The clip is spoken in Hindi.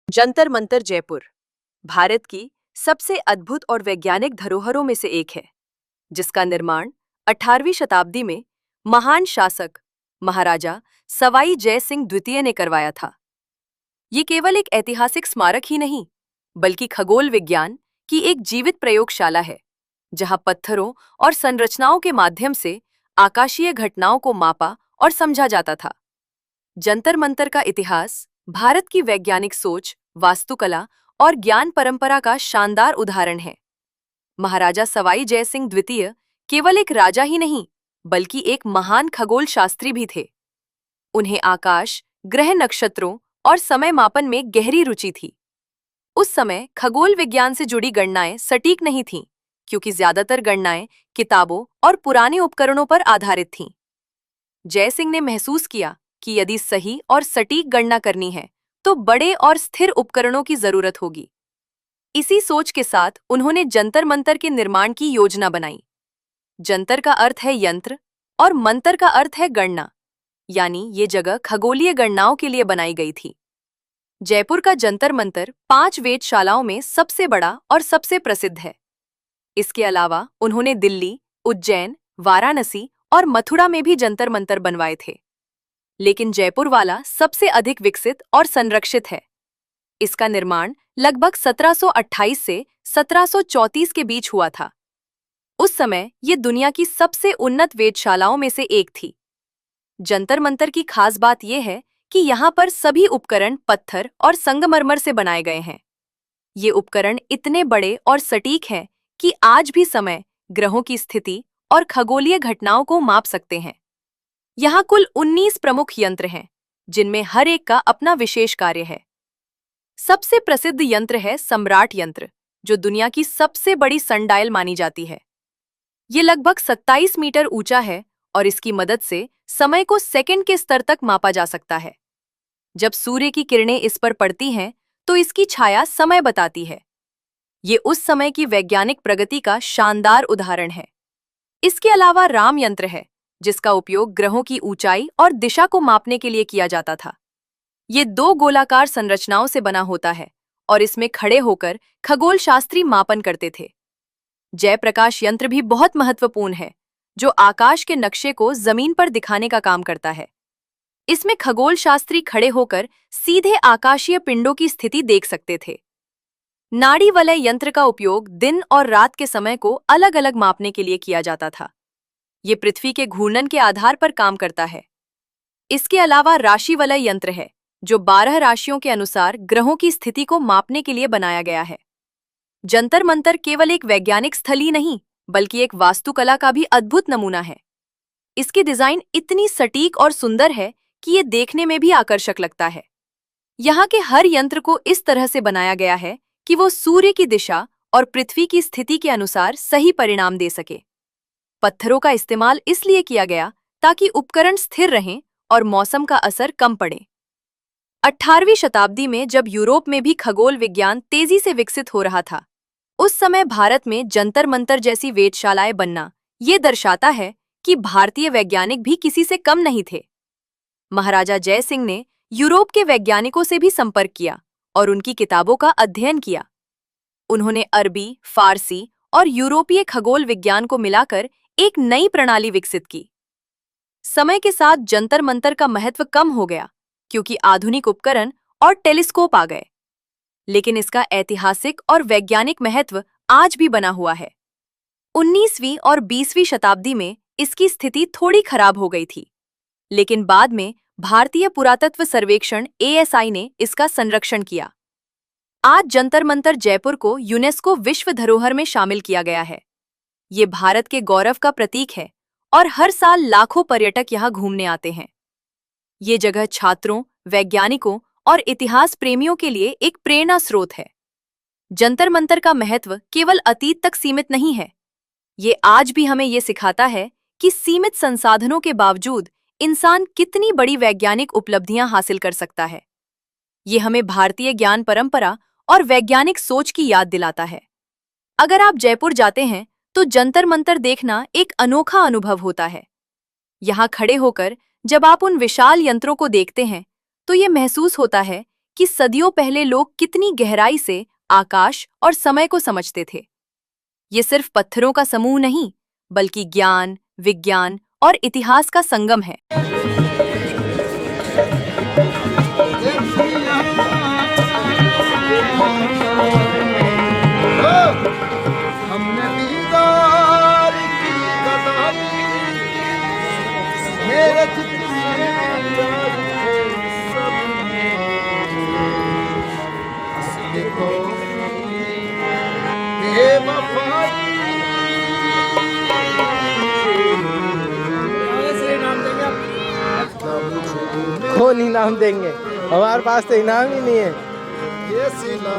जंतर मंतर जयपुर भारत की सबसे अद्भुत और वैज्ञानिक धरोहरों में से एक है, जिसका निर्माण 18वीं शताब्दी में महान शासक महाराजा सवाई जय सिंह द्वितीय ने करवाया था। ये केवल एक ऐतिहासिक स्मारक ही नहीं, बल्कि खगोल विज्ञान की एक जीवित प्रयोगशाला है, जहां पत्थरों और संरचनाओं के माध्यम से आकाशीय घटनाओं को मापा और समझा जाता था। जंतर मंतर का इतिहास भारत की वैज्ञानिक सोच, वास्तुकला और ज्ञान परंपरा का शानदार उदाहरण है। महाराजा सवाई जय सिंह द्वितीय केवल एक राजा ही नहीं, बल्कि एक महान खगोल शास्त्री भी थे। उन्हें आकाश, ग्रह, नक्षत्रों और समय मापन में गहरी रुचि थी। उस समय खगोल विज्ञान से जुड़ी गणनाएं सटीक नहीं थीं, क्योंकि ज्यादातर गणनाएं किताबों और पुराने उपकरणों पर आधारित थीं। जय सिंह ने महसूस किया कि यदि सही और सटीक गणना करनी है, तो बड़े और स्थिर उपकरणों की जरूरत होगी। इसी सोच के साथ उन्होंने जंतर मंतर के निर्माण की योजना बनाई। जंतर का अर्थ है यंत्र और मंतर का अर्थ है गणना, यानी ये जगह खगोलीय गणनाओं के लिए बनाई गई थी। जयपुर का जंतर मंतर 5 वेधशालाओं में सबसे बड़ा और सबसे प्रसिद्ध है। इसके अलावा उन्होंने दिल्ली, उज्जैन, वाराणसी और मथुरा में भी जंतर मंतर बनवाए थे, लेकिन जयपुर वाला सबसे अधिक विकसित और संरक्षित है। इसका निर्माण लगभग 1728 से 1734 के बीच हुआ था। उस समय ये दुनिया की सबसे उन्नत वेधशालाओं में से एक थी। जंतर मंतर की खास बात यह है कि यहाँ पर सभी उपकरण पत्थर और संगमरमर से बनाए गए हैं। ये उपकरण इतने बड़े और सटीक हैं कि आज भी समय, ग्रहों की स्थिति और खगोलीय घटनाओं को माप सकते हैं। यहाँ कुल 19 प्रमुख यंत्र हैं, जिनमें हर एक का अपना विशेष कार्य है। सबसे प्रसिद्ध यंत्र है सम्राट यंत्र, जो दुनिया की सबसे बड़ी सनडायल मानी जाती है। ये लगभग 27 मीटर ऊंचा है और इसकी मदद से समय को सेकंड के स्तर तक मापा जा सकता है। जब सूर्य की किरणें इस पर पड़ती हैं, तो इसकी छाया समय बताती है। ये उस समय की वैज्ञानिक प्रगति का शानदार उदाहरण है। इसके अलावा राम यंत्र है, जिसका उपयोग ग्रहों की ऊंचाई और दिशा को मापने के लिए किया जाता था। ये 2 गोलाकार संरचनाओं से बना होता है और इसमें खड़े होकर खगोलशास्त्री मापन करते थे। जयप्रकाश यंत्र भी बहुत महत्वपूर्ण है, जो आकाश के नक्शे को जमीन पर दिखाने का काम करता है। इसमें खगोलशास्त्री खड़े होकर सीधे आकाशीय पिंडों की स्थिति देख सकते थे। नाड़ी वलय यंत्र का उपयोग दिन और रात के समय को अलग अलग मापने के लिए किया जाता था। ये पृथ्वी के घूर्णन के आधार पर काम करता है। इसके अलावा राशि वलय यंत्र है, जो 12 राशियों के अनुसार ग्रहों की स्थिति को मापने के लिए बनाया गया है। जंतर मंतर केवल एक वैज्ञानिक स्थल ही नहीं, बल्कि एक वास्तुकला का भी अद्भुत नमूना है। इसकी डिजाइन इतनी सटीक और सुंदर है कि ये देखने में भी आकर्षक लगता है। यहाँ के हर यंत्र को इस तरह से बनाया गया है कि वो सूर्य की दिशा और पृथ्वी की स्थिति के अनुसार सही परिणाम दे सके। पत्थरों का इस्तेमाल इसलिए किया गया ताकि उपकरण स्थिर रहें और मौसम का असर कम पड़े। 18वीं शताब्दी में जब यूरोप में भी खगोल विज्ञान तेजी से विकसित हो रहा था, उस समय भारत में जंतर मंतर जैसी वेधशालाएं बनना ये दर्शाता है कि भारतीय वैज्ञानिक भी किसी से कम नहीं थे। महाराजा जय सिंह ने यूरोप के वैज्ञानिकों से भी संपर्क किया और उनकी किताबों का अध्ययन किया। उन्होंने अरबी, फारसी और यूरोपीय खगोल विज्ञान को मिलाकर एक नई प्रणाली विकसित की। समय के साथ जंतर मंतर का महत्व कम हो गया, क्योंकि आधुनिक उपकरण और टेलीस्कोप आ गए, लेकिन इसका ऐतिहासिक और वैज्ञानिक महत्व आज भी बना हुआ है। 19वीं और 20वीं शताब्दी में इसकी स्थिति थोड़ी खराब हो गई थी, लेकिन बाद में भारतीय पुरातत्व सर्वेक्षण ASI ने इसका संरक्षण किया। आज जंतर मंतर जयपुर को यूनेस्को विश्व धरोहर में शामिल किया गया है। ये भारत के गौरव का प्रतीक है और हर साल लाखों पर्यटक यहाँ घूमने आते हैं। ये जगह छात्रों, वैज्ञानिकों और इतिहास प्रेमियों के लिए एक प्रेरणा स्रोत है। जंतर मंतर का महत्व केवल अतीत तक सीमित नहीं है। ये आज भी हमें ये सिखाता है कि सीमित संसाधनों के बावजूद इंसान कितनी बड़ी वैज्ञानिक उपलब्धियां हासिल कर सकता है। ये हमें भारतीय ज्ञान परंपरा और वैज्ञानिक सोच की याद दिलाता है। अगर आप जयपुर जाते हैं, तो जंतर मंतर देखना एक अनोखा अनुभव होता है। यहाँ खड़े होकर जब आप उन विशाल यंत्रों को देखते हैं, तो ये महसूस होता है कि सदियों पहले लोग कितनी गहराई से आकाश और समय को समझते थे। ये सिर्फ पत्थरों का समूह नहीं, बल्कि ज्ञान, विज्ञान और इतिहास का संगम है। हमने दीदार की गदाई, मेरे जितने यार थे सब असली को बेवफाई। कौन इनाम देंगे? हमारे पास तो इनाम ही नहीं है। ये सिला